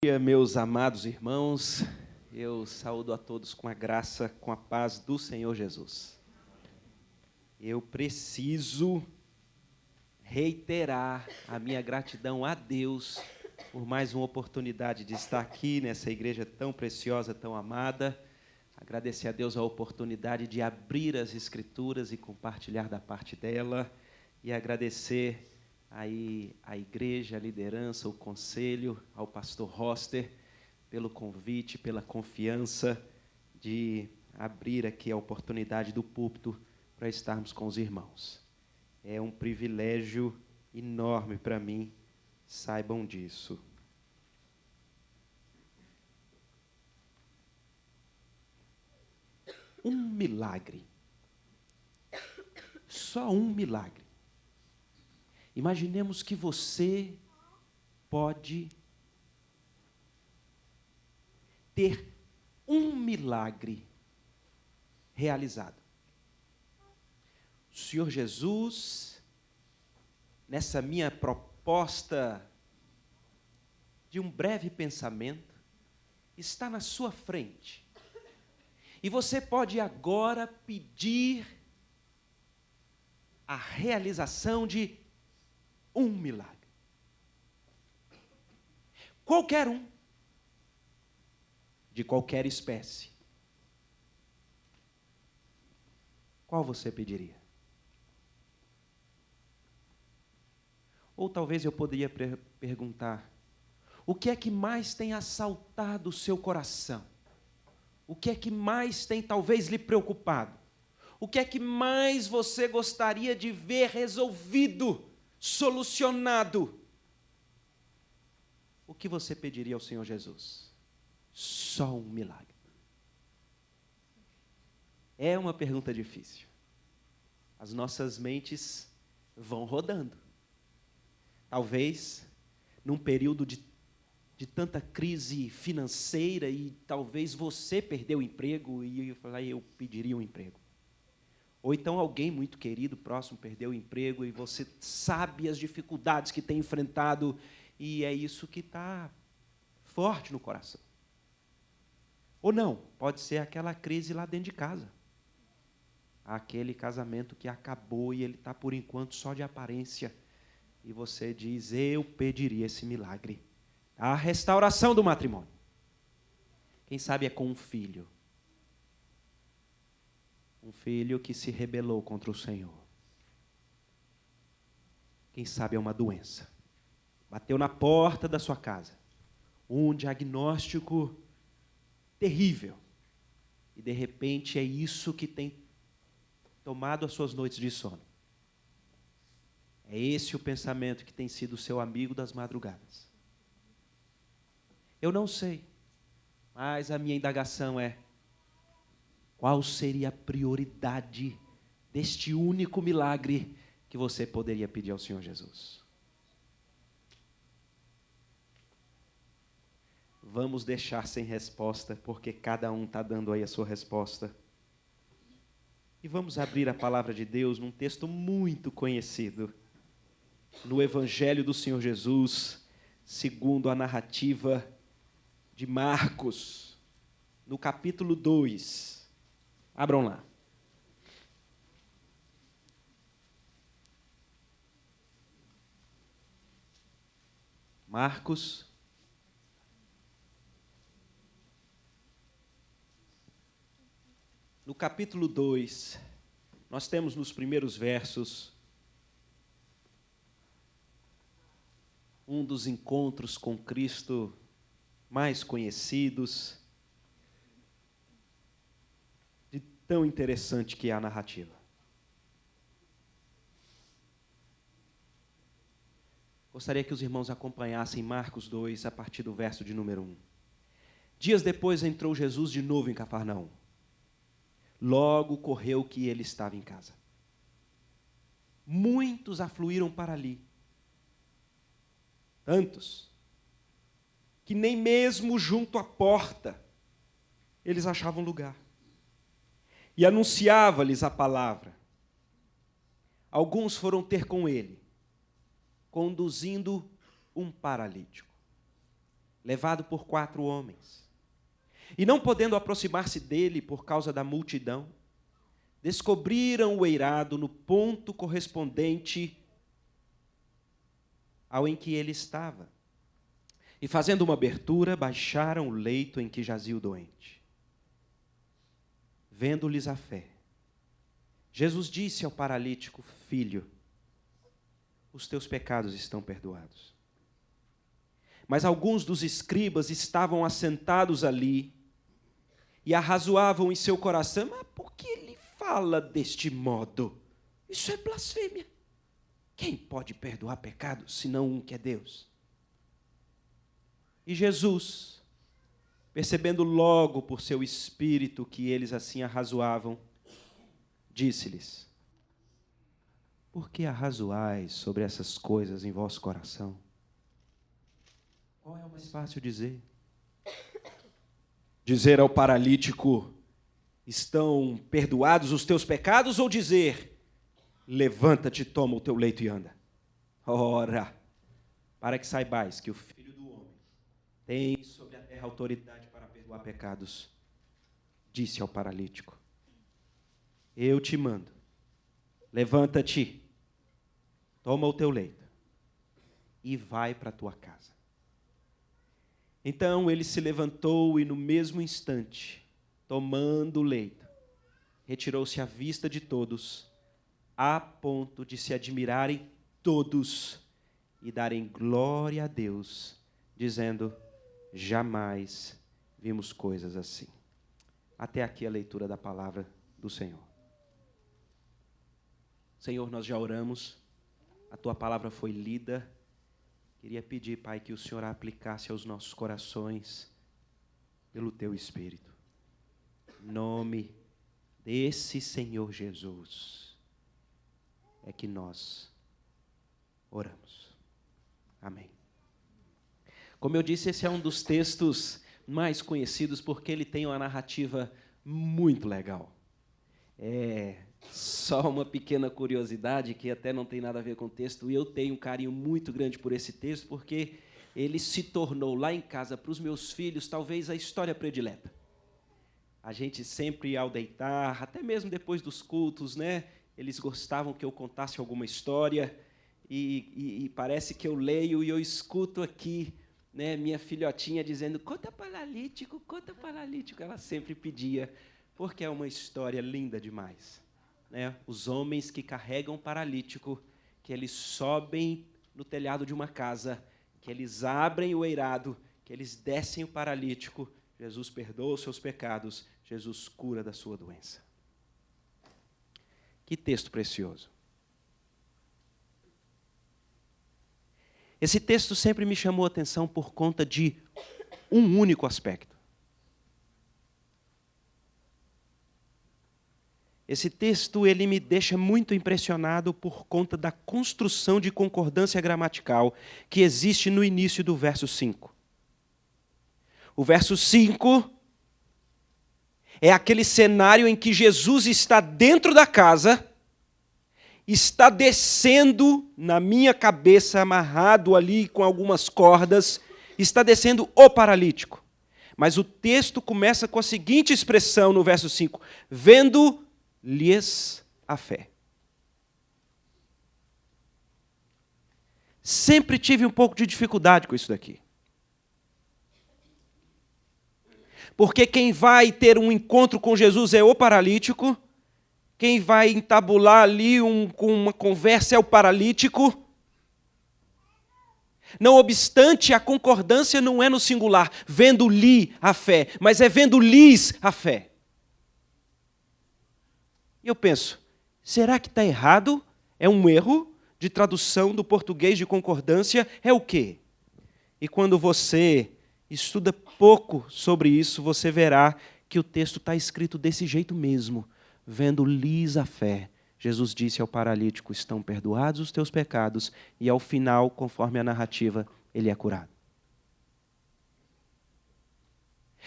Bom dia, meus amados irmãos, eu saúdo a todos com a graça, com a paz do Senhor Jesus. Eu preciso reiterar a minha gratidão a Deus por mais uma oportunidade de estar aqui nessa igreja tão preciosa, tão amada. Agradecer a Deus a oportunidade de abrir as Escrituras e compartilhar da parte dela, e agradecer aí a igreja, a liderança, o conselho, ao pastor Roster, pelo convite, pela confiança de abrir aqui a oportunidade do púlpito para estarmos com os irmãos. É um privilégio enorme para mim, saibam disso. Um milagre. Só um milagre. Imaginemos que você pode ter um milagre realizado. O Senhor Jesus, nessa minha proposta de um breve pensamento, está na sua frente. E você pode agora pedir a realização de um milagre. Qualquer um. De qualquer espécie. Qual você pediria? Ou talvez eu poderia perguntar: o que é que mais tem assaltado o seu coração? O que é que mais tem talvez lhe preocupado? O que é que mais você gostaria de ver resolvido, solucionado? O que você pediria ao Senhor Jesus? Só um milagre. É uma pergunta difícil. As nossas mentes vão rodando. Talvez, num período de tanta crise financeira, e talvez você perdeu o emprego, e eu pediria um emprego. Ou então alguém muito querido, próximo, perdeu o emprego, e você sabe as dificuldades que tem enfrentado, e é isso que está forte no coração. Ou não, pode ser aquela crise lá dentro de casa. Aquele casamento que acabou e ele está, por enquanto, só de aparência. E você diz: eu pediria esse milagre. A restauração do matrimônio. Quem sabe é com um filho. Um filho que se rebelou contra o Senhor. Quem sabe é uma doença. Bateu na porta da sua casa. Um diagnóstico terrível. E de repente é isso que tem tomado as suas noites de sono. É esse o pensamento que tem sido o seu amigo das madrugadas. Eu não sei, mas a minha indagação é: qual seria a prioridade deste único milagre que você poderia pedir ao Senhor Jesus? Vamos deixar sem resposta, porque cada um está dando aí a sua resposta. E vamos abrir a palavra de Deus num texto muito conhecido, no Evangelho do Senhor Jesus, segundo a narrativa de Marcos, no capítulo 2. Abram lá. Marcos, no capítulo 2, nós temos nos primeiros versos um dos encontros com Cristo mais conhecidos, de tão interessante que é a narrativa. Gostaria que os irmãos acompanhassem Marcos 2, a partir do verso de número 1. Dias depois entrou Jesus de novo em Cafarnaum. Logo correu que ele estava em casa. Muitos afluíram para ali. Tantos, que nem mesmo junto à porta eles achavam lugar. E anunciava-lhes a palavra. Alguns foram ter com ele, conduzindo um paralítico. levado por 4 homens. E não podendo aproximar-se dele por causa da multidão, descobriram o eirado no ponto correspondente ao em que ele estava. E fazendo uma abertura, baixaram o leito em que jazia o doente. Vendo-lhes a fé, Jesus disse ao paralítico: Filho, os teus pecados estão perdoados. Mas alguns dos escribas estavam assentados ali e arrazoavam em seu coração: mas por que ele fala deste modo? Isso é blasfêmia. Quem pode perdoar pecados, senão um que é Deus? E Jesus, percebendo logo por seu espírito que eles assim arrazoavam, disse-lhes: Por que arrazoais sobre essas coisas em vosso coração? Qual é o mais fácil dizer? Dizer ao paralítico: estão perdoados os teus pecados, ou dizer: levanta-te, toma o teu leito e anda? Ora, para que saibais que o Filho do Homem tem sobre a terra autoridade para perdoar pecados, disse ao paralítico: eu te mando, levanta-te, toma o teu leito e vai para a tua casa. Então ele se levantou e no mesmo instante, tomando o leito, retirou-se à vista de todos, a ponto de se admirarem todos e darem glória a Deus, dizendo: jamais vimos coisas assim. Até aqui a leitura da palavra do Senhor. Senhor, nós já oramos, a Tua palavra foi lida. Queria pedir, Pai, que o Senhor a aplicasse aos nossos corações pelo Teu Espírito. Em nome desse Senhor Jesus é que nós oramos. Amém. Como eu disse, esse é um dos textos mais conhecidos porque ele tem uma narrativa muito legal. Só uma pequena curiosidade que até não tem nada a ver com o texto, e eu tenho um carinho muito grande por esse texto, porque ele se tornou lá em casa, para os meus filhos, talvez a história predileta. A gente sempre, ao deitar, até mesmo depois dos cultos, né, eles gostavam que eu contasse alguma história, e parece que eu leio e eu escuto aqui, né, minha filhotinha dizendo: conta paralítico, conta paralítico. Ela sempre pedia, porque é uma história linda demais. Né? Os homens que carregam o paralítico, que eles sobem no telhado de uma casa, que eles abrem o eirado, que eles descem o paralítico, Jesus perdoa os seus pecados, Jesus cura da sua doença. Que texto precioso. Esse texto sempre me chamou a atenção por conta de um único aspecto. Esse texto ele me deixa muito impressionado por conta da construção de concordância gramatical que existe no início do verso 5. O verso 5 é aquele cenário em que Jesus está dentro da casa, está descendo na minha cabeça, amarrado ali com algumas cordas, está descendo o paralítico. Mas o texto começa com a seguinte expressão no verso 5: vendo-lhes a fé. Sempre tive um pouco de dificuldade com isso daqui. Porque quem vai ter um encontro com Jesus é o paralítico, quem vai entabular ali com uma conversa é o paralítico. Não obstante, a concordância não é no singular, vendo-lhe a fé, mas é vendo-lhes a fé. E eu penso, será que está errado? É um erro de tradução do português de concordância? É o quê? E quando você estuda pouco sobre isso, você verá que o texto está escrito desse jeito mesmo. Vendo-lhes a fé, Jesus disse ao paralítico: estão perdoados os teus pecados, e ao final, conforme a narrativa, ele é curado.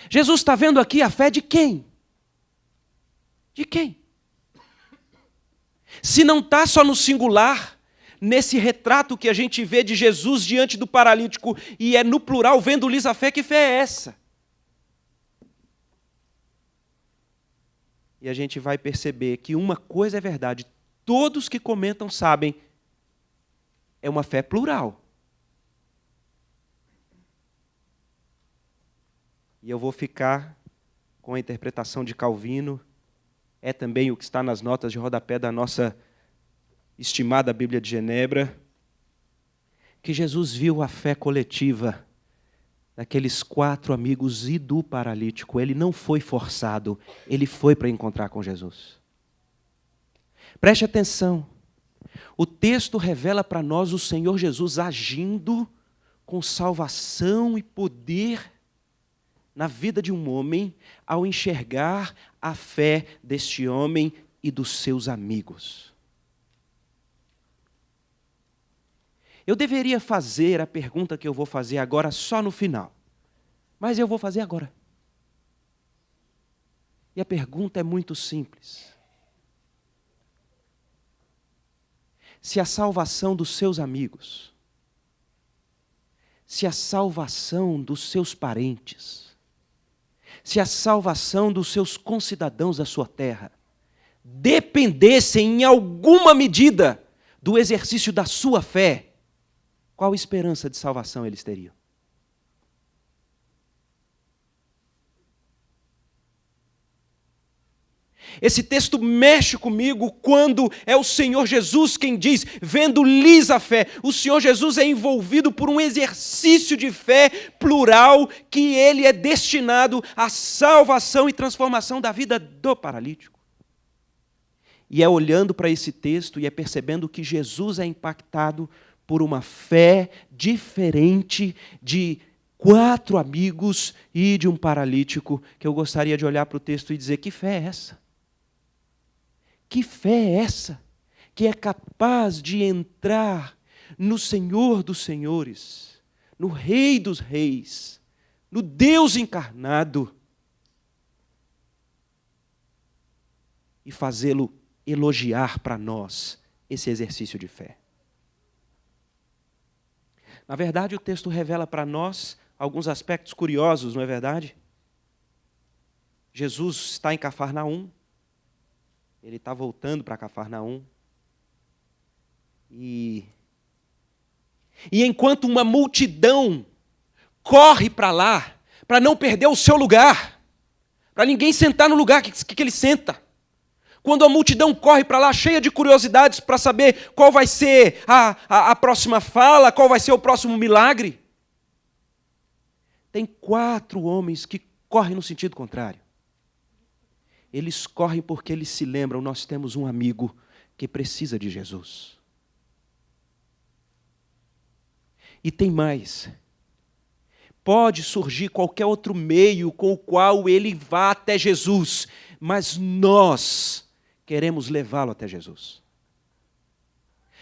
Jesus está vendo aqui a fé de quem? De quem? Se não está só no singular, nesse retrato que a gente vê de Jesus diante do paralítico, e é no plural, vendo-lhes a fé, que fé é essa? E a gente vai perceber que uma coisa é verdade, todos que comentam sabem, é uma fé plural. E eu vou ficar com a interpretação de Calvino, é também o que está nas notas de rodapé da nossa estimada Bíblia de Genebra, que Jesus viu a fé coletiva daqueles 4 amigos e do paralítico. Ele não foi forçado, ele foi para encontrar com Jesus. Preste atenção, o texto revela para nós o Senhor Jesus agindo com salvação e poder na vida de um homem, ao enxergar a fé deste homem e dos seus amigos. Eu deveria fazer a pergunta que eu vou fazer agora só no final, mas eu vou fazer agora. E a pergunta é muito simples. Se a salvação dos seus amigos, se a salvação dos seus parentes, se a salvação dos seus concidadãos da sua terra dependessem em alguma medida do exercício da sua fé, qual esperança de salvação eles teriam? Esse texto mexe comigo quando é o Senhor Jesus quem diz, vendo-lhes a fé. O Senhor Jesus é envolvido por um exercício de fé plural que ele é destinado à salvação e transformação da vida do paralítico. E é olhando para esse texto e é percebendo que Jesus é impactado por uma fé diferente de 4 amigos e de um paralítico, que eu gostaria de olhar para o texto e dizer, que fé é essa? Que fé é essa que é capaz de entrar no Senhor dos Senhores, no Rei dos Reis, no Deus encarnado e fazê-lo elogiar para nós esse exercício de fé? Na verdade, o texto revela para nós alguns aspectos curiosos, não é verdade? Jesus está em Cafarnaum. Ele está voltando para Cafarnaum. E enquanto uma multidão corre para lá, para não perder o seu lugar, para ninguém sentar no lugar que ele senta. Quando a multidão corre para lá, cheia de curiosidades para saber qual vai ser a próxima fala, qual vai ser o próximo milagre, tem 4 homens que correm no sentido contrário. Eles correm porque eles se lembram, nós temos um amigo que precisa de Jesus. E tem mais. Pode surgir qualquer outro meio com o qual ele vá até Jesus, mas nós queremos levá-lo até Jesus.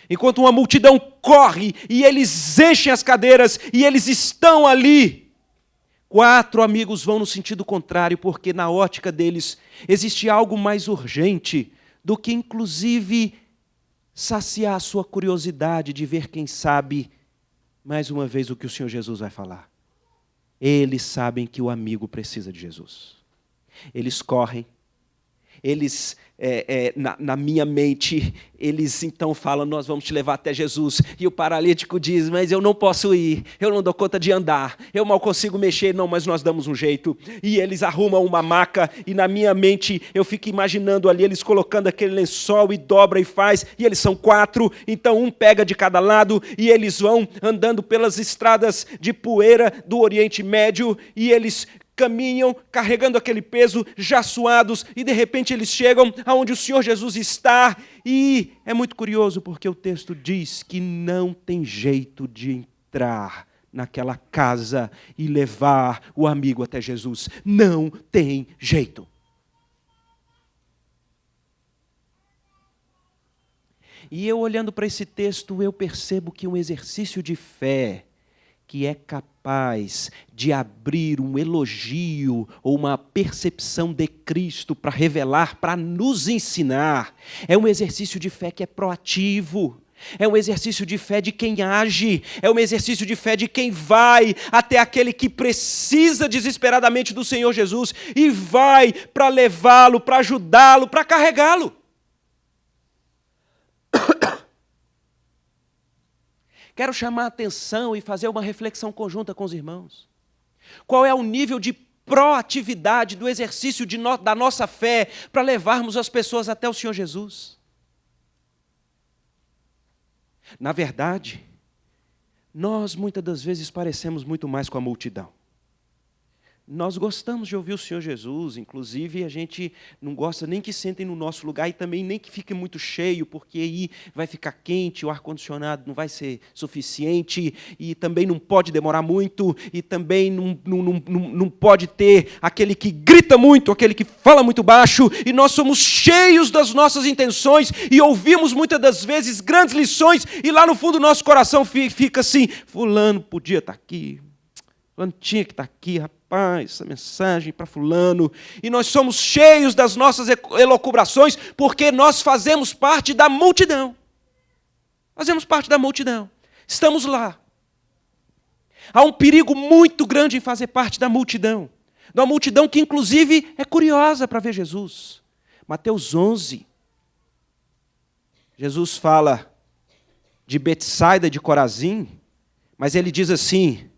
Enquanto uma multidão corre e eles enchem as cadeiras e eles estão ali, 4 amigos vão no sentido contrário, porque na ótica deles existe algo mais urgente do que inclusive saciar a sua curiosidade de ver, quem sabe, mais uma vez o que o Senhor Jesus vai falar. Eles sabem que o amigo precisa de Jesus. Eles correm. Eles, na minha mente, eles então falam, nós vamos te levar até Jesus. E o paralítico diz, mas eu não posso ir, eu não dou conta de andar, eu mal consigo mexer, não, mas nós damos um jeito. E eles arrumam uma maca, e na minha mente eu fico imaginando ali, eles colocando aquele lençol e dobra e faz, e eles são 4, então um pega de cada lado, e eles vão andando pelas estradas de poeira do Oriente Médio, e eles caminham carregando aquele peso, já suados, e de repente eles chegam aonde o Senhor Jesus está, e é muito curioso porque o texto diz que não tem jeito de entrar naquela casa e levar o amigo até Jesus. Não tem jeito. E eu olhando para esse texto, eu percebo que um exercício de fé que é capaz de abrir um elogio ou uma percepção de Cristo para revelar, para nos ensinar, é um exercício de fé que é proativo, É um exercício de fé de quem age, é um exercício de fé de quem vai até aquele que precisa desesperadamente do Senhor Jesus e vai para levá-lo, para ajudá-lo, para carregá-lo. Quero chamar a atenção e fazer uma reflexão conjunta com os irmãos. Qual é o nível de proatividade do exercício da nossa fé para levarmos as pessoas até o Senhor Jesus? Na verdade, nós muitas das vezes parecemos muito mais com a multidão. Nós gostamos de ouvir o Senhor Jesus, inclusive a gente não gosta nem que sentem no nosso lugar e também nem que fique muito cheio, porque aí vai ficar quente, o ar-condicionado não vai ser suficiente, e também não pode demorar muito, e também não pode ter aquele que grita muito, aquele que fala muito baixo, e nós somos cheios das nossas intenções, e ouvimos muitas das vezes grandes lições, e lá no fundo do nosso coração fica assim, fulano podia estar aqui, fulano tinha que estar aqui, rapaz, essa mensagem para fulano, e nós somos cheios das nossas elucubrações, porque nós fazemos parte da multidão. Fazemos parte da multidão. Estamos lá. Há um perigo muito grande em fazer parte da multidão. De uma multidão que, inclusive, é curiosa para ver Jesus. Mateus 11. Jesus fala de Betsaida e de Corazim, mas ele diz assim: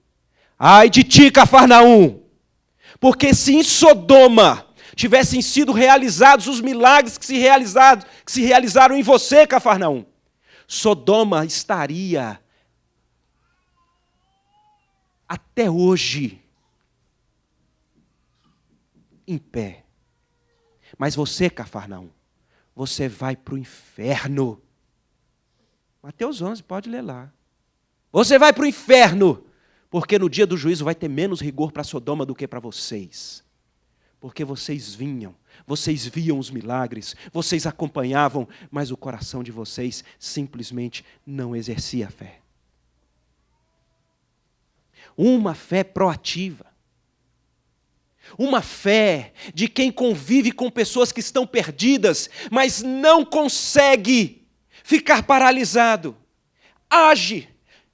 ai de ti, Cafarnaum, porque se em Sodoma tivessem sido realizados os milagres que se realizaram em você, Cafarnaum, Sodoma estaria até hoje em pé. Mas você, Cafarnaum, você vai para o inferno. Mateus 11, pode ler lá. Você vai para o inferno, porque no dia do juízo vai ter menos rigor para Sodoma do que para vocês. Porque vocês viam os milagres, vocês acompanhavam, mas o coração de vocês simplesmente não exercia a fé. Uma fé proativa. Uma fé de quem convive com pessoas que estão perdidas, mas não consegue ficar paralisado. Age.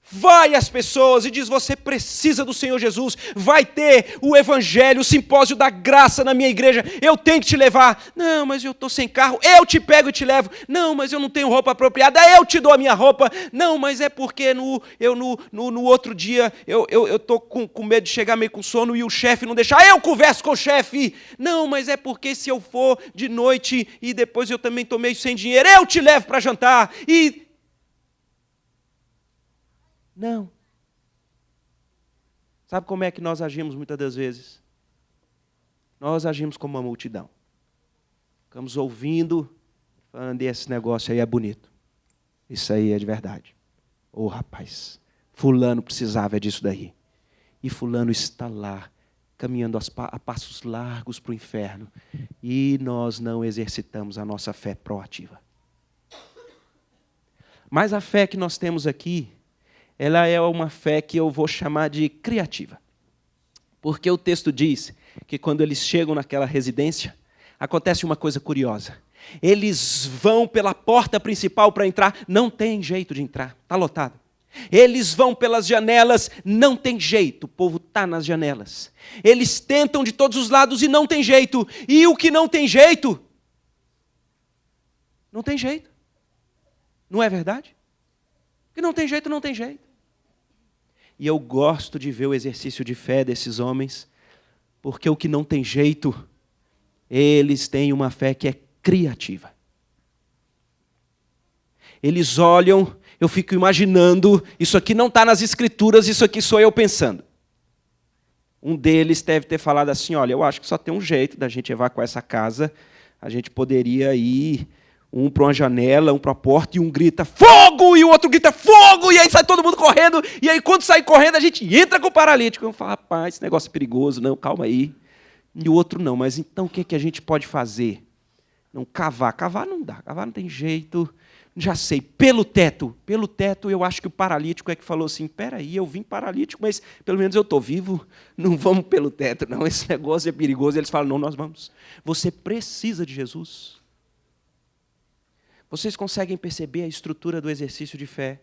Vai às pessoas e diz: você precisa do Senhor Jesus, vai ter o evangelho, o simpósio da graça na minha igreja, eu tenho que te levar. Não, mas eu estou sem carro, eu te pego e te levo. Não, mas eu não tenho roupa apropriada, eu te dou a minha roupa. Não, mas é porque no outro dia eu estou com medo de chegar meio com sono e o chefe não deixar, eu converso com o chefe. Não, mas é porque se eu for de noite e depois eu também estou meio sem dinheiro, eu te levo para jantar. Não. Sabe como é que nós agimos muitas das vezes? Nós agimos como uma multidão. Ficamos ouvindo, falando: esse negócio aí é bonito. Isso aí é de verdade. Ô rapaz, fulano precisava disso daí. E fulano está lá, caminhando a passos largos para o inferno. E nós não exercitamos a nossa fé proativa. Mas a fé que nós temos aqui, ela é uma fé que eu vou chamar de criativa. Porque o texto diz que quando eles chegam naquela residência, acontece uma coisa curiosa. Eles vão pela porta principal para entrar, não tem jeito de entrar, está lotado. Eles vão pelas janelas, não tem jeito, o povo está nas janelas. Eles tentam de todos os lados e não tem jeito. E o que não tem jeito, não tem jeito. Não é verdade? O que não tem jeito, não tem jeito. E eu gosto de ver o exercício de fé desses homens, porque o que não tem jeito, eles têm uma fé que é criativa. Eles olham, eu fico imaginando, isso aqui não está nas escrituras, isso aqui sou eu pensando. Um deles deve ter falado assim: olha, eu acho que só tem um jeito da gente evacuar essa casa, a gente poderia ir um para uma janela, um para a porta, e um grita fogo, e o outro grita fogo, e aí sai todo mundo correndo, e aí quando sai correndo a gente entra com o paralítico. Eu falo: rapaz, esse negócio é perigoso, não, calma aí. E o outro: não, mas então o que a gente pode fazer? Não, cavar não dá, cavar não tem jeito, já sei, pelo teto eu acho que o paralítico é que falou assim: peraí, eu vim paralítico, mas pelo menos eu estou vivo, não vamos pelo teto não, esse negócio é perigoso. Eles falam: não, nós vamos. Você precisa de Jesus. Vocês conseguem perceber a estrutura do exercício de fé?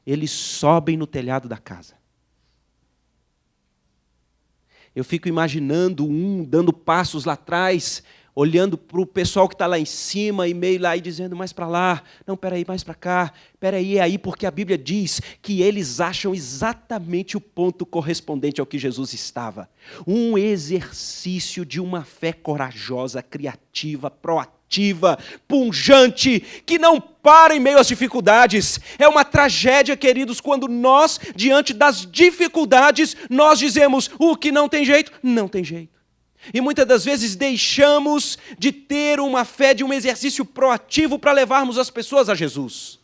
Eles sobem no telhado da casa. Eu fico imaginando um dando passos lá atrás, olhando para o pessoal que está lá em cima e meio lá e dizendo mais para lá, não, peraí, mais para cá, peraí, é aí, porque a Bíblia diz que eles acham exatamente o ponto correspondente ao que Jesus estava. Um exercício de uma fé corajosa, criativa, proativa, pungente, que não para em meio às dificuldades. É uma tragédia, queridos, quando nós, diante das dificuldades, nós dizemos, o que não tem jeito, não tem jeito. E muitas das vezes deixamos de ter uma fé, de um exercício proativo para levarmos as pessoas a Jesus.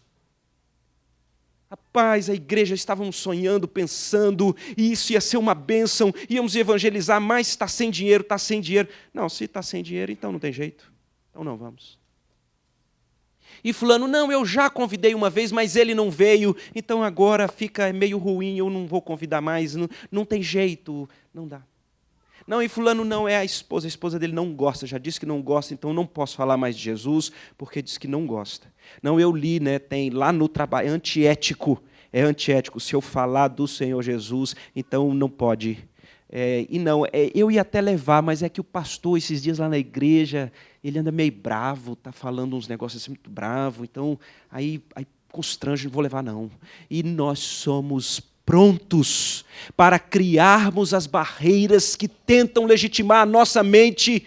Rapaz, a igreja estávamos sonhando, pensando, e isso ia ser uma bênção, íamos evangelizar, mas está sem dinheiro, está sem dinheiro. Não, se está sem dinheiro, então não tem jeito. Então não vamos. E fulano, não, eu já convidei uma vez, mas ele não veio, então agora fica meio ruim, eu não vou convidar mais, não tem jeito, não dá. Não, e fulano não é a esposa dele não gosta, já disse que não gosta, então não posso falar mais de Jesus, porque diz que não gosta. Não, eu li, tem lá no trabalho, é antiético, se eu falar do Senhor Jesus, então não pode. Eu ia até levar, mas é que o pastor, esses dias lá na igreja, ele anda meio bravo, está falando uns negócios assim muito bravo, então aí constrange, não vou levar não. E nós somos prontos para criarmos as barreiras que tentam legitimar a nossa mente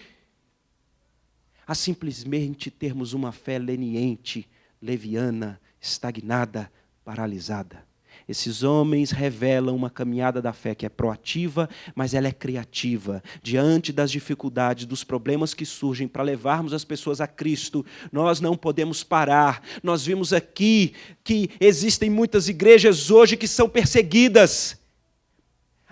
a simplesmente termos uma fé leniente, leviana, estagnada, paralisada. Esses homens revelam uma caminhada da fé que é proativa, mas ela é criativa. Diante das dificuldades, dos problemas que surgem para levarmos as pessoas a Cristo, nós não podemos parar. Nós vimos aqui que existem muitas igrejas hoje que são perseguidas.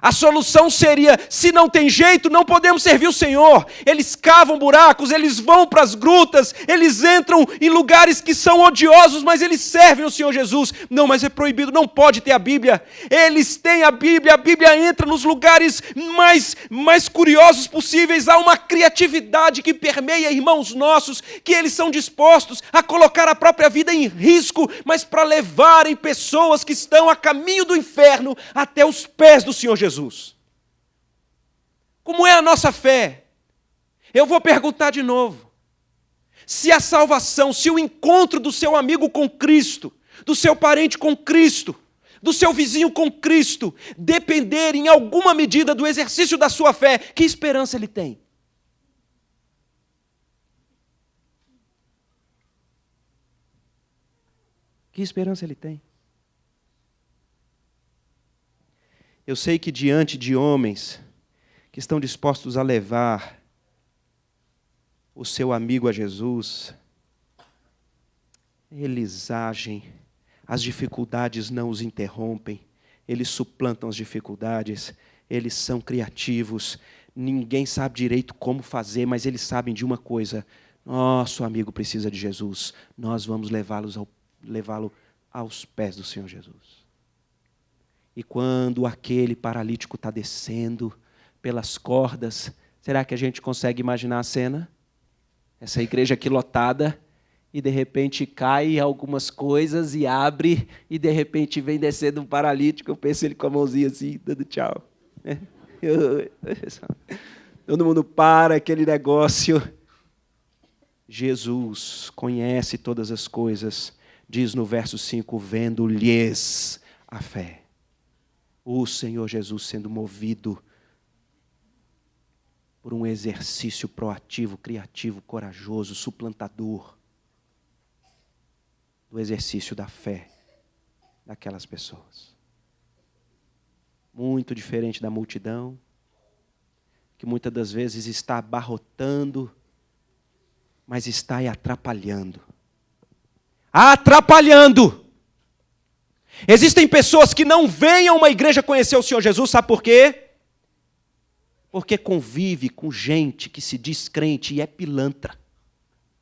A solução seria, se não tem jeito, não podemos servir o Senhor. Eles cavam buracos, eles vão para as grutas, eles entram em lugares que são odiosos, mas eles servem o Senhor Jesus. Não, mas é proibido, não pode ter a Bíblia. Eles têm a Bíblia entra nos lugares mais curiosos possíveis. Há uma criatividade que permeia irmãos nossos, que eles são dispostos a colocar a própria vida em risco, mas para levarem pessoas que estão a caminho do inferno até os pés do Senhor Jesus. Como é a nossa fé? Eu vou perguntar de novo. Se a salvação, se o encontro do seu amigo com Cristo, do seu parente com Cristo, do seu vizinho com Cristo, depender em alguma medida do exercício da sua fé, que esperança ele tem? Que esperança ele tem? Eu sei que diante de homens que estão dispostos a levar o seu amigo a Jesus, eles agem, as dificuldades não os interrompem, eles suplantam as dificuldades, eles são criativos, ninguém sabe direito como fazer, mas eles sabem de uma coisa: nosso amigo precisa de Jesus, nós vamos levá-lo aos pés do Senhor Jesus. E quando aquele paralítico está descendo pelas cordas, será que a gente consegue imaginar a cena? Essa igreja aqui lotada, e de repente cai algumas coisas e abre, e de repente vem descendo um paralítico, eu penso ele com a mãozinha assim, dando tchau. Todo mundo para aquele negócio. Jesus conhece todas as coisas, diz no verso 5, vendo-lhes a fé. O Senhor Jesus sendo movido por um exercício proativo, criativo, corajoso, suplantador do exercício da fé daquelas pessoas. Muito diferente da multidão, que muitas das vezes está abarrotando, mas está aí atrapalhando. Atrapalhando! Existem pessoas que não vêm a uma igreja conhecer o Senhor Jesus, sabe por quê? Porque convive com gente que se diz crente e é pilantra.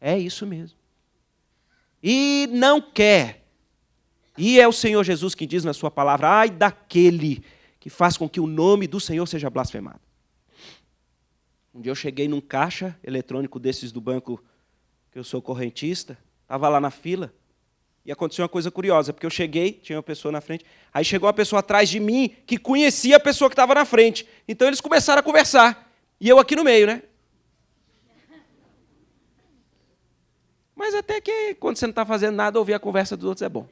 É isso mesmo. E não quer. E é o Senhor Jesus que diz na sua palavra, ai daquele que faz com que o nome do Senhor seja blasfemado. Um dia eu cheguei num caixa eletrônico desses do banco, que eu sou correntista, Estava lá na fila. E aconteceu uma coisa curiosa, porque eu cheguei, tinha uma pessoa na frente, aí chegou uma pessoa atrás de mim que conhecia a pessoa que estava na frente. Então eles começaram a conversar. E eu aqui no meio, né? Mas até que quando você não está fazendo nada, ouvir a conversa dos outros é bom.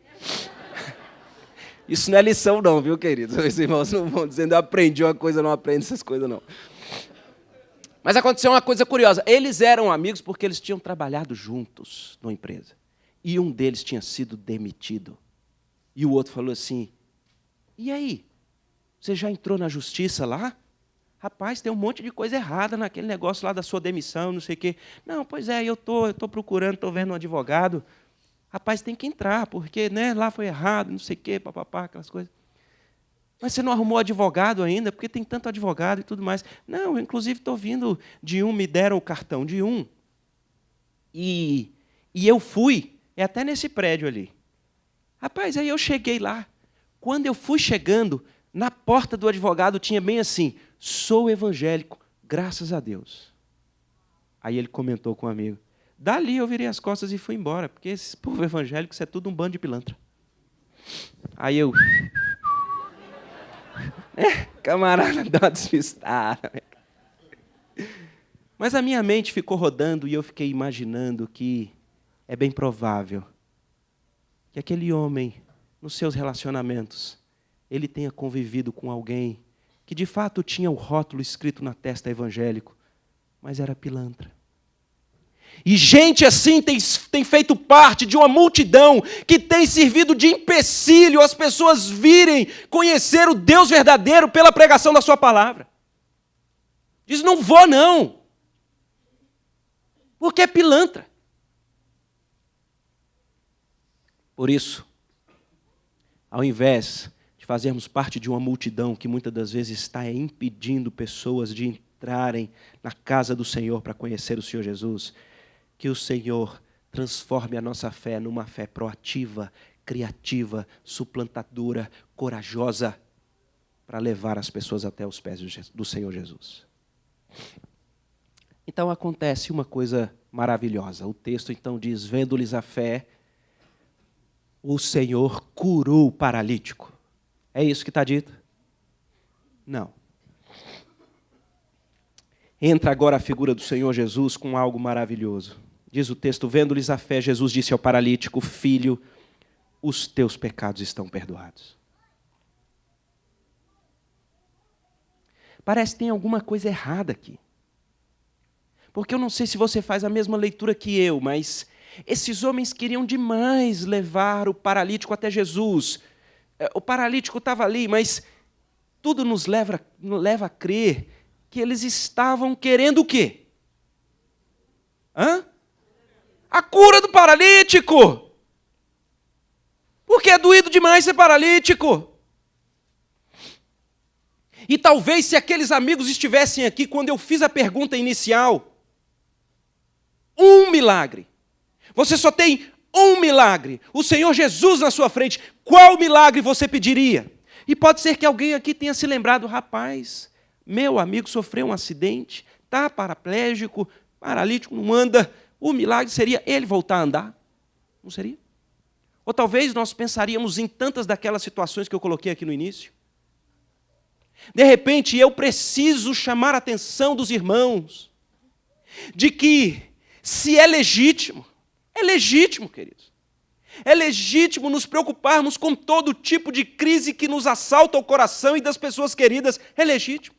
Isso não é lição não, viu, queridos? Os irmãos não vão dizendo, eu aprendi uma coisa, não aprendo essas coisas não. Mas aconteceu uma coisa curiosa. Eles eram amigos porque eles tinham trabalhado juntos numa empresa. E um deles tinha sido demitido. E o outro falou assim, e aí? Você já entrou na justiça lá? Rapaz, tem um monte de coisa errada naquele negócio lá da sua demissão, não sei o quê. Não, pois é, eu estou procurando, estou vendo um advogado. Rapaz, tem que entrar, porque né, lá foi errado, não sei o quê, papapá, aquelas coisas. Mas você não arrumou advogado ainda? Porque tem tanto advogado e tudo mais. Não, eu, inclusive, estou vindo de um, me deram o cartão de um. E eu fui. É até nesse prédio ali. Rapaz, aí eu cheguei lá. Quando eu fui chegando, na porta do advogado tinha bem assim, sou evangélico, graças a Deus. Aí ele comentou com um amigo. Dali eu virei as costas e fui embora, porque esse povo evangélico, isso é tudo um bando de pilantra. Aí eu... camarada, dá uma despistada. Mas a minha mente ficou rodando e eu fiquei imaginando que é bem provável que aquele homem, nos seus relacionamentos, ele tenha convivido com alguém que de fato tinha o rótulo escrito na testa evangélico, mas era pilantra. E gente assim tem feito parte de uma multidão que tem servido de empecilho às pessoas virem conhecer o Deus verdadeiro pela pregação da sua palavra. Diz, não vou não, porque é pilantra. Por isso, ao invés de fazermos parte de uma multidão que muitas das vezes está impedindo pessoas de entrarem na casa do Senhor para conhecer o Senhor Jesus, que o Senhor transforme a nossa fé numa fé proativa, criativa, suplantadora, corajosa, para levar as pessoas até os pés do Senhor Jesus. Então acontece uma coisa maravilhosa. O texto então diz, vendo-lhes a fé, o Senhor curou o paralítico. É isso que está dito? Não. Entra agora a figura do Senhor Jesus com algo maravilhoso. Diz o texto, vendo-lhes a fé, Jesus disse ao paralítico, filho, os teus pecados estão perdoados. Parece que tem alguma coisa errada aqui. Porque eu não sei se você faz a mesma leitura que eu, mas esses homens queriam demais levar o paralítico até Jesus. O paralítico estava ali, mas tudo nos leva a crer que eles estavam querendo o quê? A cura do paralítico. Porque é doído demais ser paralítico. E talvez se aqueles amigos estivessem aqui quando eu fiz a pergunta inicial, um milagre. Você só tem um milagre. O Senhor Jesus na sua frente. Qual milagre você pediria? E pode ser que alguém aqui tenha se lembrado, rapaz, meu amigo sofreu um acidente, está paraplégico, paralítico, não anda. O milagre seria ele voltar a andar. Não seria? Ou talvez nós pensaríamos em tantas daquelas situações que eu coloquei aqui no início. De repente, eu preciso chamar a atenção dos irmãos de que, se é legítimo, queridos. É legítimo nos preocuparmos com todo tipo de crise que nos assalta o coração e das pessoas queridas. É legítimo.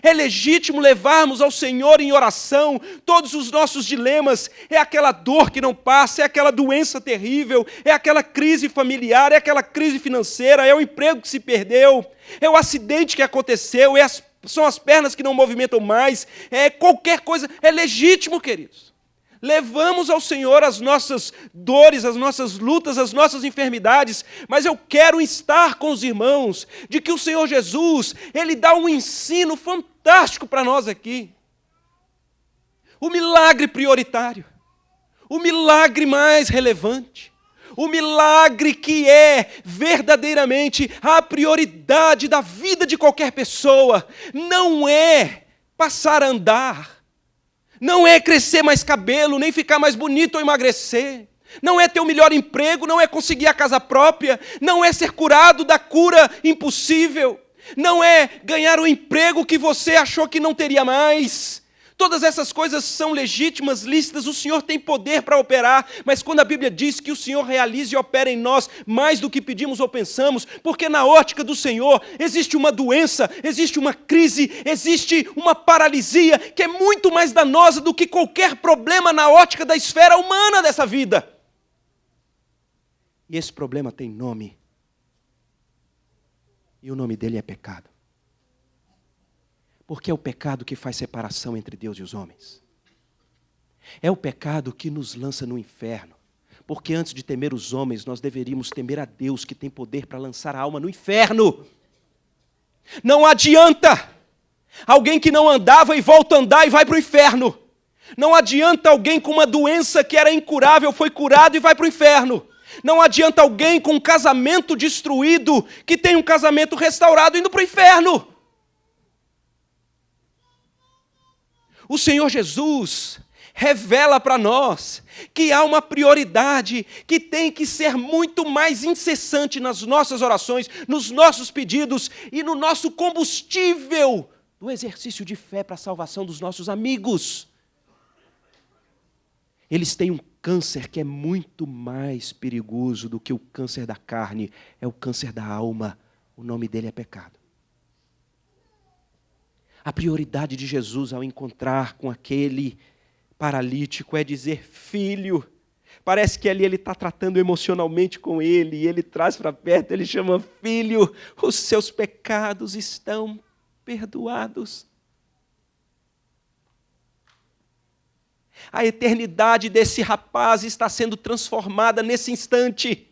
É legítimo levarmos ao Senhor em oração todos os nossos dilemas. É aquela dor que não passa, é aquela doença terrível, é aquela crise familiar, é aquela crise financeira, é o emprego que se perdeu, é o acidente que aconteceu, são as pernas que não movimentam mais, é qualquer coisa. É legítimo, queridos. Levamos ao Senhor as nossas dores, as nossas lutas, as nossas enfermidades, mas eu quero estar com os irmãos de que o Senhor Jesus, Ele dá um ensino fantástico para nós aqui. O milagre prioritário, o milagre mais relevante, o milagre que é verdadeiramente a prioridade da vida de qualquer pessoa, não é passar a andar, não é crescer mais cabelo, nem ficar mais bonito ou emagrecer. não é ter o melhor emprego, não é conseguir a casa própria, não é ser curado da cura impossível, não é ganhar o emprego que você achou que não teria mais. Todas essas coisas são legítimas, lícitas, o Senhor tem poder para operar, mas quando a Bíblia diz que o Senhor realiza e opera em nós mais do que pedimos ou pensamos, porque na ótica do Senhor existe uma doença, existe uma crise, existe uma paralisia que é muito mais danosa do que qualquer problema na ótica da esfera humana dessa vida. E esse problema tem nome, e o nome dele é pecado. Porque é o pecado que faz separação entre Deus e os homens. É o pecado que nos lança no inferno. Porque antes de temer os homens, nós deveríamos temer a Deus, que tem poder para lançar a alma no inferno. Não adianta alguém que não andava e volta a andar e vai para o inferno. Não adianta alguém com uma doença que era incurável, foi curado e vai para o inferno. Não adianta alguém com um casamento destruído, que tem um casamento restaurado, indo para o inferno. O Senhor Jesus revela para nós que há uma prioridade que tem que ser muito mais incessante nas nossas orações, nos nossos pedidos e no nosso combustível do exercício de fé para a salvação dos nossos amigos. Eles têm um câncer que é muito mais perigoso do que o câncer da carne, é o câncer da alma. O nome dele é pecado. A prioridade de Jesus ao encontrar com aquele paralítico é dizer: filho. Parece que ali ele está tratando emocionalmente com ele, e ele traz para perto, ele chama: filho, os seus pecados estão perdoados. A eternidade desse rapaz está sendo transformada nesse instante.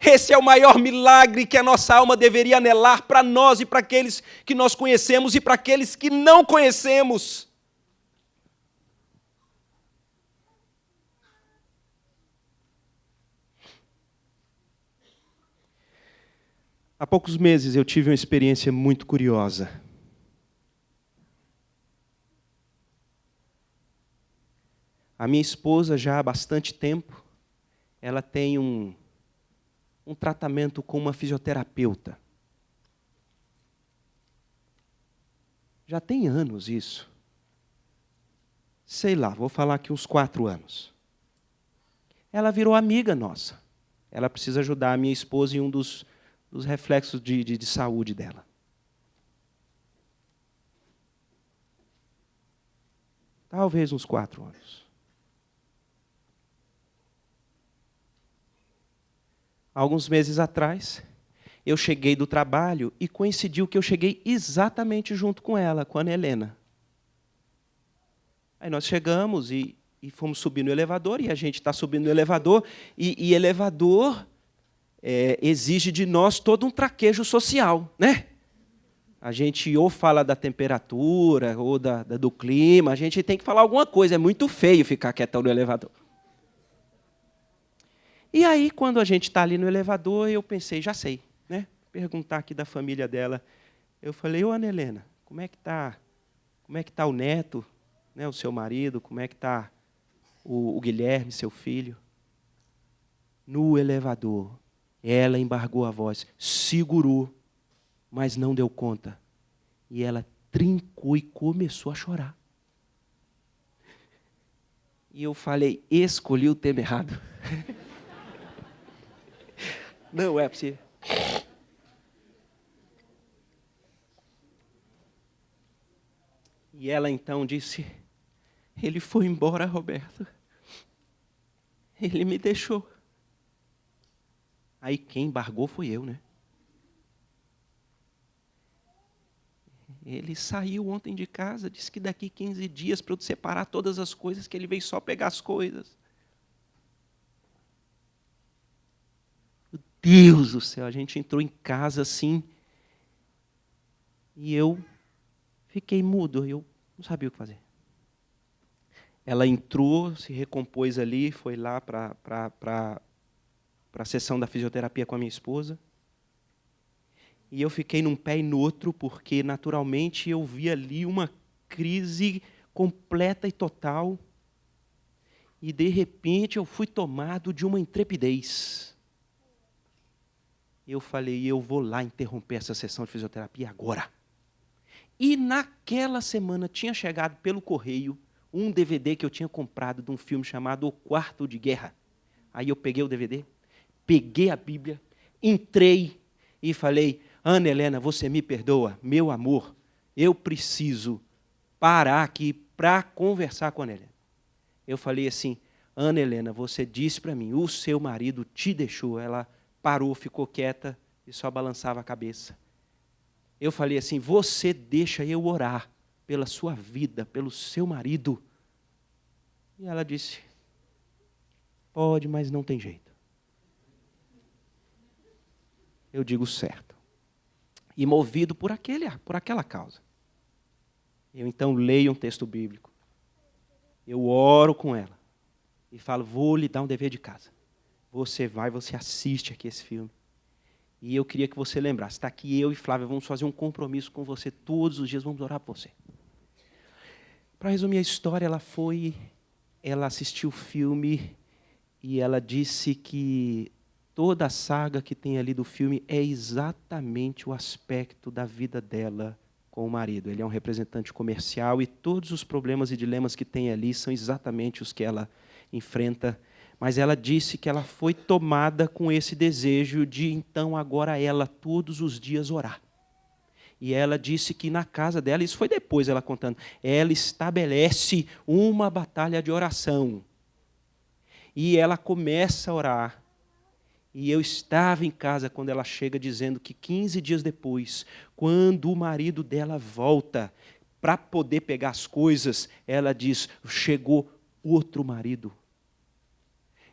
Esse é o maior milagre que a nossa alma deveria anelar para nós e para aqueles que nós conhecemos e para aqueles que não conhecemos. Há poucos meses eu tive uma experiência muito curiosa. A minha esposa, já há bastante tempo, ela tem um tratamento com uma fisioterapeuta. Já tem anos isso. Sei lá, vou falar aqui uns 4 anos. Ela virou amiga nossa. Ela precisa ajudar a minha esposa em um dos reflexos de saúde dela. Talvez uns 4 anos. Alguns meses atrás, eu cheguei do trabalho e coincidiu que eu cheguei exatamente junto com ela, com a Ana Helena. Aí nós chegamos e fomos subir no elevador, e a gente está subindo no elevador, e elevador exige de nós todo um traquejo social, né? A gente ou fala da temperatura, ou do clima, a gente tem que falar alguma coisa, é muito feio ficar quietão no elevador. E aí, quando a gente está ali no elevador, eu pensei, já sei, né? Perguntar aqui da família dela. Eu falei: ô Ana Helena, como é que tá o neto, né, o seu marido, como é que está o Guilherme, seu filho? No elevador, ela embargou a voz, segurou, mas não deu conta. E ela trincou e começou a chorar. E eu falei: escolhi o tema errado. Não é possível. E ela então disse: ele foi embora, Roberto. Ele me deixou. Aí quem embargou foi eu, né? Ele saiu ontem de casa, disse que daqui 15 dias para eu separar todas as coisas, que ele veio só pegar as coisas. Deus do céu, a gente entrou em casa assim, e eu fiquei mudo, eu não sabia o que fazer. Ela entrou, se recompôs ali, foi lá para a sessão da fisioterapia com a minha esposa, e eu fiquei num pé e no outro, porque naturalmente eu vi ali uma crise completa e total, E, de repente, eu fui tomado de uma intrepidez. Eu falei, eu vou lá interromper essa sessão de fisioterapia agora. E naquela semana tinha chegado pelo correio um DVD que eu tinha comprado de um filme chamado O Quarto de Guerra. Aí eu peguei o DVD, peguei a Bíblia, entrei e falei, Ana Helena, você me perdoa, meu amor, eu preciso parar aqui para conversar com a Ana Helena. Eu falei assim, Ana Helena, você disse para mim, o seu marido te deixou. Ela parou, ficou quieta e só balançava a cabeça. Eu falei assim, você deixa eu orar pela sua vida, pelo seu marido? E ela disse, pode, mas não tem jeito. Eu digo certo. E movido por aquela causa. Eu então leio um texto bíblico. Eu oro com ela. E falo, vou lhe dar um dever de casa. Você assiste aqui esse filme. E eu queria que você lembrasse, está aqui eu e Flávia, vamos fazer um compromisso com você todos os dias, vamos orar por você. Para resumir a história, ela assistiu o filme e ela disse que toda a saga que tem ali do filme é exatamente o aspecto da vida dela com o marido. Ele é um representante comercial e todos os problemas e dilemas que tem ali são exatamente os que ela enfrenta. Mas ela disse que ela foi tomada com esse desejo de, então, agora ela, todos os dias, orar. E ela disse que na casa dela, isso foi depois ela contando, ela estabelece uma batalha de oração. E ela começa a orar. E eu estava em casa quando ela chega dizendo que 15 dias depois, quando o marido dela volta para poder pegar as coisas, ela diz, chegou outro marido.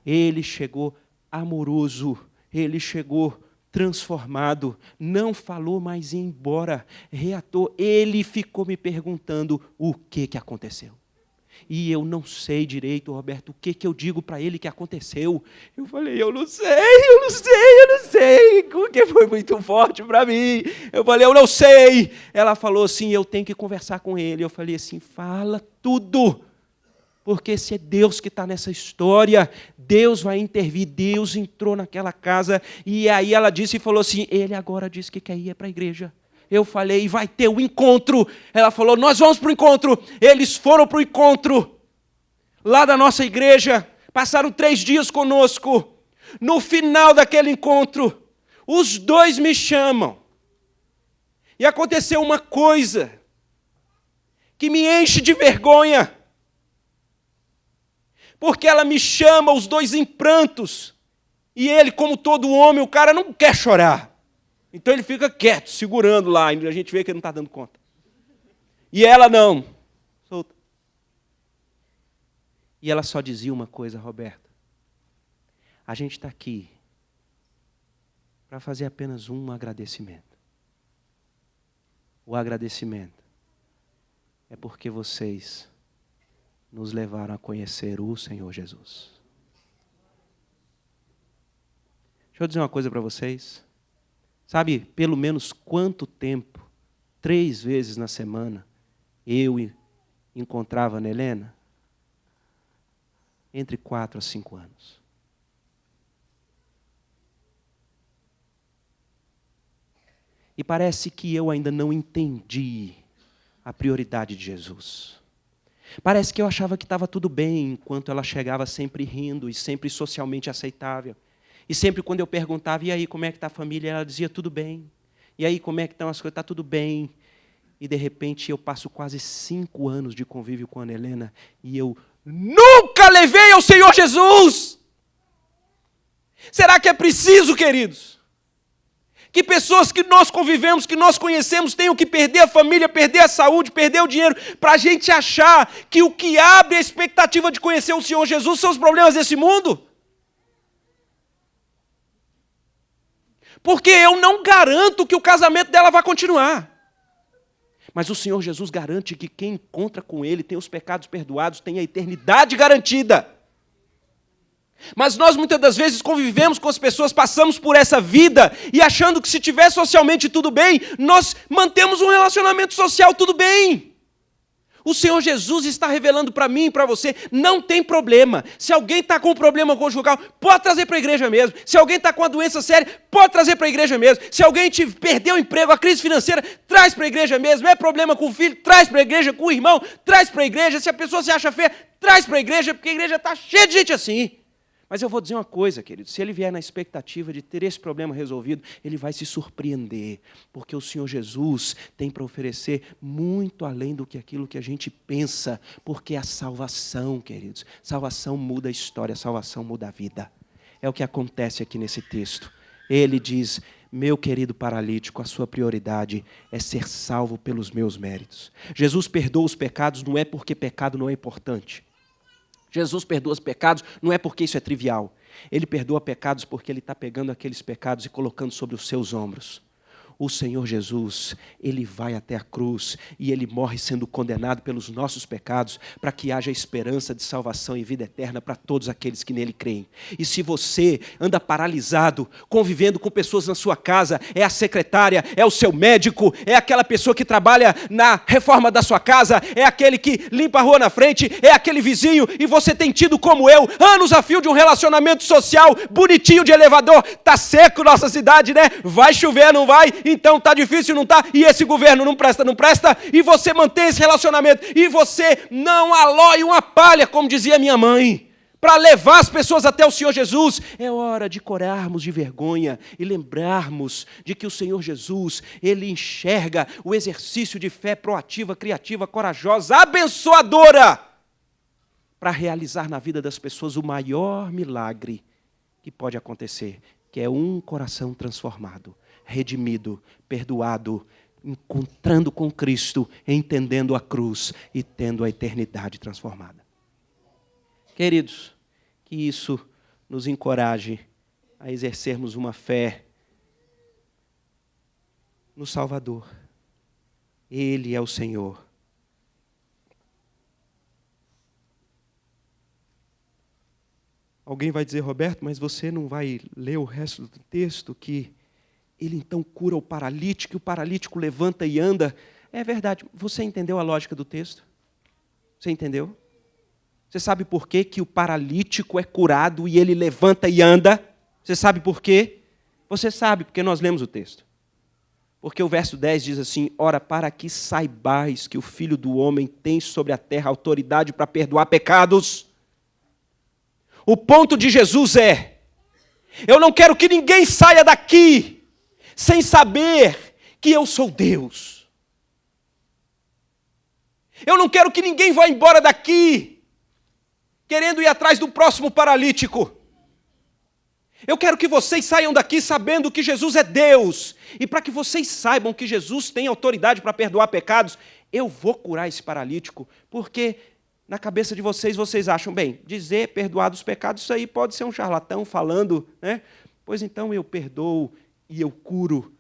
Ele chegou amoroso, ele chegou transformado, não falou mais em ir embora, reatou. Ele ficou me perguntando o que aconteceu. E eu não sei direito, Roberto, o que eu digo para ele que aconteceu. Eu falei, eu não sei, porque foi muito forte para mim. Eu falei, eu não sei. Ela falou assim, eu tenho que conversar com ele. Eu falei assim, fala tudo. Porque se é Deus que está nessa história, Deus vai intervir. Deus entrou naquela casa e aí ela disse e falou assim, ele agora disse que quer ir para a igreja. Eu falei, vai ter um encontro. Ela falou, nós vamos para o encontro. Eles foram para o encontro lá da nossa igreja. Passaram 3 dias conosco. No final daquele encontro, os dois me chamam. E aconteceu uma coisa que me enche de vergonha. Porque ela me chama, os dois em prantos. E ele, como todo homem, o cara não quer chorar. Então ele fica quieto, segurando lá. E a gente vê que ele não está dando conta. E ela não. Solta. E ela só dizia uma coisa, Roberto. A gente está aqui para fazer apenas um agradecimento. O agradecimento é porque vocês nos levaram a conhecer o Senhor Jesus. Deixa eu dizer uma coisa para vocês. Sabe, pelo menos quanto tempo, 3 vezes na semana, eu encontrava a Ana Helena? Entre 4 a 5 anos. E parece que eu ainda não entendi a prioridade de Jesus. Parece que eu achava que estava tudo bem, enquanto ela chegava sempre rindo e sempre socialmente aceitável. E sempre quando eu perguntava, e aí, como é que está a família? Ela dizia, tudo bem. E aí, como é que estão as coisas? Está tudo bem. E, de repente, eu passo quase 5 anos de convívio com a Ana Helena e eu nunca levei ao Senhor Jesus. Será que é preciso, queridos, que pessoas que nós convivemos, que nós conhecemos, tenham que perder a família, perder a saúde, perder o dinheiro, para a gente achar que o que abre a expectativa de conhecer o Senhor Jesus são os problemas desse mundo? Porque eu não garanto que o casamento dela vai continuar. Mas o Senhor Jesus garante que quem encontra com Ele tem os pecados perdoados, tem a eternidade garantida. Mas nós muitas das vezes convivemos com as pessoas, passamos por essa vida e achando que se tiver socialmente tudo bem, nós mantemos um relacionamento social tudo bem. O Senhor Jesus está revelando para mim e para você, não tem problema. Se alguém está com um problema conjugal, pode trazer para a igreja mesmo. Se alguém está com uma doença séria, pode trazer para a igreja mesmo. Se alguém perdeu o emprego, a crise financeira, traz para a igreja mesmo. É problema com o filho, traz para a igreja, com o irmão, traz para a igreja. Se a pessoa se acha feia, traz para a igreja, porque a igreja está cheia de gente assim. Mas eu vou dizer uma coisa, querido, se ele vier na expectativa de ter esse problema resolvido, ele vai se surpreender, porque o Senhor Jesus tem para oferecer muito além do que aquilo que a gente pensa, porque a salvação, queridos, salvação muda a história, salvação muda a vida. É o que acontece aqui nesse texto. Ele diz: meu querido paralítico, a sua prioridade é ser salvo pelos meus méritos. Jesus perdoa os pecados não é porque pecado não é importante. Jesus perdoa os pecados, não é porque isso é trivial. Ele perdoa pecados porque Ele está pegando aqueles pecados e colocando sobre os seus ombros. O Senhor Jesus, Ele vai até a cruz e Ele morre sendo condenado pelos nossos pecados para que haja esperança de salvação e vida eterna para todos aqueles que nele creem. E se você anda paralisado, convivendo com pessoas na sua casa, é a secretária, é o seu médico, é aquela pessoa que trabalha na reforma da sua casa, é aquele que limpa a rua na frente, é aquele vizinho, e você tem tido como eu, anos a fio de um relacionamento social bonitinho de elevador, tá seco nossa cidade, né? Vai chover, não vai? Então está difícil, não está? E esse governo não presta, e você mantém esse relacionamento, e você não aloe uma palha, como dizia minha mãe, para levar as pessoas até o Senhor Jesus. É hora de corarmos de vergonha e lembrarmos de que o Senhor Jesus, Ele enxerga o exercício de fé proativa, criativa, corajosa, abençoadora, para realizar na vida das pessoas o maior milagre que pode acontecer, que é um coração transformado, redimido, perdoado, encontrando com Cristo, entendendo a cruz e tendo a eternidade transformada. Queridos, que isso nos encoraje a exercermos uma fé no Salvador. Ele é o Senhor. Alguém vai dizer: Roberto, mas você não vai ler o resto do texto que ele então cura o paralítico, e o paralítico levanta e anda? É verdade. Você entendeu a lógica do texto? Você entendeu? Você sabe por quê que o paralítico é curado e ele levanta e anda? Você sabe por quê? Você sabe, porque nós lemos o texto. Porque o verso 10 diz assim: ora, para que saibais que o Filho do Homem tem sobre a terra autoridade para perdoar pecados. O ponto de Jesus é: eu não quero que ninguém saia daqui sem saber que eu sou Deus. Eu não quero que ninguém vá embora daqui querendo ir atrás do próximo paralítico. Eu quero que vocês saiam daqui sabendo que Jesus é Deus. E para que vocês saibam que Jesus tem autoridade para perdoar pecados, eu vou curar esse paralítico, porque na cabeça de vocês, vocês acham, bem, dizer perdoar dos pecados, isso aí pode ser um charlatão falando, né? Pois então eu perdoo e eu curo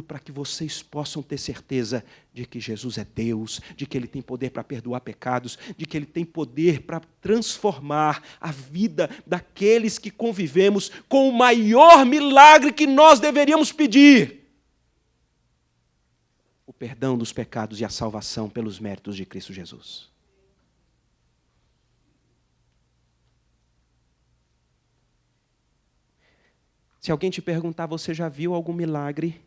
para que vocês possam ter certeza de que Jesus é Deus, de que Ele tem poder para perdoar pecados, de que Ele tem poder para transformar a vida daqueles que convivemos com o maior milagre que nós deveríamos pedir: o perdão dos pecados e a salvação pelos méritos de Cristo Jesus. Se alguém te perguntar: você já viu algum milagre?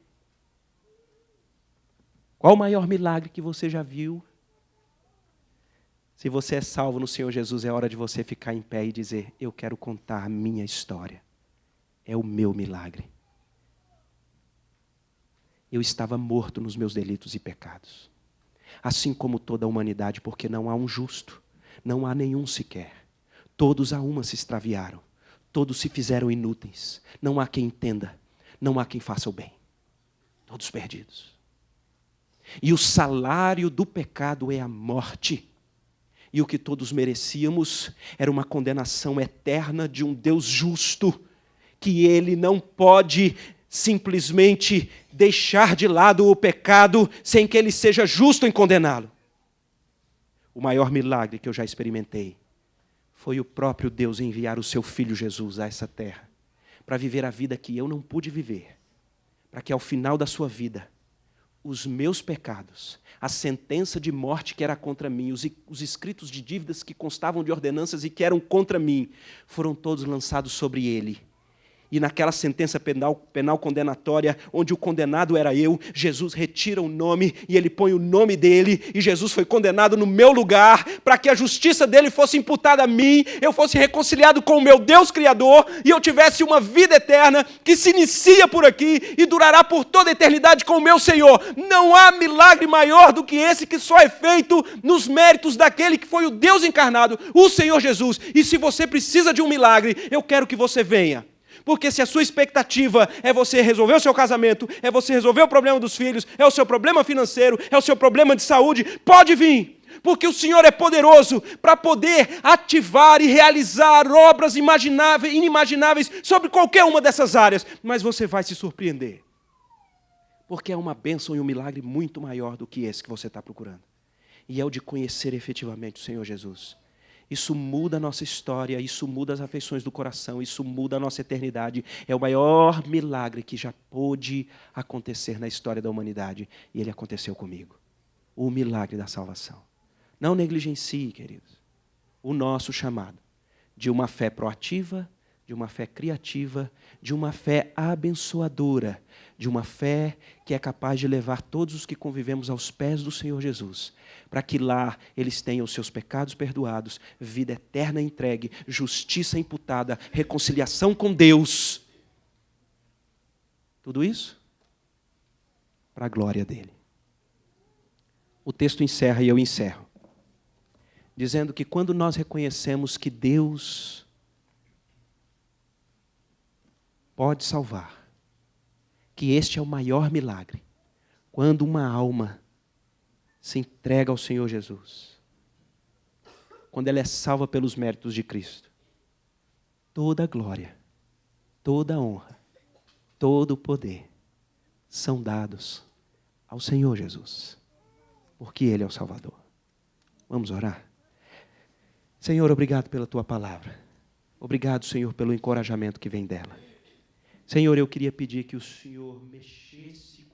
Qual o maior milagre que você já viu? Se você é salvo no Senhor Jesus, é hora de você ficar em pé e dizer: eu quero contar a minha história. É o meu milagre. Eu estava morto nos meus delitos e pecados, assim como toda a humanidade, porque não há um justo, não há nenhum sequer. Todos a uma se extraviaram. Todos se fizeram inúteis. Não há quem entenda. Não há quem faça o bem. Todos perdidos. E o salário do pecado é a morte. E o que todos merecíamos era uma condenação eterna de um Deus justo, que Ele não pode simplesmente deixar de lado o pecado sem que Ele seja justo em condená-lo. O maior milagre que eu já experimentei foi o próprio Deus enviar o seu Filho Jesus a essa terra, para viver a vida que eu não pude viver, para que ao final da sua vida, os meus pecados, a sentença de morte que era contra mim, os escritos de dívidas que constavam de ordenanças e que eram contra mim, foram todos lançados sobre ele. E naquela sentença penal condenatória, onde o condenado era eu, Jesus retira o nome e ele põe o nome dele, e Jesus foi condenado no meu lugar, para que a justiça dele fosse imputada a mim, eu fosse reconciliado com o meu Deus Criador, e eu tivesse uma vida eterna que se inicia por aqui e durará por toda a eternidade com o meu Senhor. Não há milagre maior do que esse, que só é feito nos méritos daquele que foi o Deus encarnado, o Senhor Jesus. E se você precisa de um milagre, eu quero que você venha. Porque se a sua expectativa é você resolver o seu casamento, é você resolver o problema dos filhos, é o seu problema financeiro, é o seu problema de saúde, pode vir. Porque o Senhor é poderoso para poder ativar e realizar obras inimagináveis sobre qualquer uma dessas áreas. Mas você vai se surpreender. Porque é uma bênção e um milagre muito maior do que esse que você está procurando. E é o de conhecer efetivamente o Senhor Jesus. Isso muda a nossa história, isso muda as afeições do coração, isso muda a nossa eternidade. É o maior milagre que já pôde acontecer na história da humanidade. E ele aconteceu comigo. O milagre da salvação. Não negligencie, queridos, o nosso chamado de uma fé proativa, de uma fé criativa, de uma fé abençoadora, de uma fé que é capaz de levar todos os que convivemos aos pés do Senhor Jesus, para que lá eles tenham os seus pecados perdoados, vida eterna entregue, justiça imputada, reconciliação com Deus. Tudo isso para a glória dele. O texto encerra e eu encerro, dizendo que quando nós reconhecemos que Deus pode salvar, que este é o maior milagre, quando uma alma se entrega ao Senhor Jesus, quando ela é salva pelos méritos de Cristo, toda a glória, toda a honra, todo o poder são dados ao Senhor Jesus, porque Ele é o Salvador. Vamos orar? Senhor, obrigado pela Tua palavra. Obrigado, Senhor, pelo encorajamento que vem dela. Senhor, eu queria pedir que o Senhor mexesse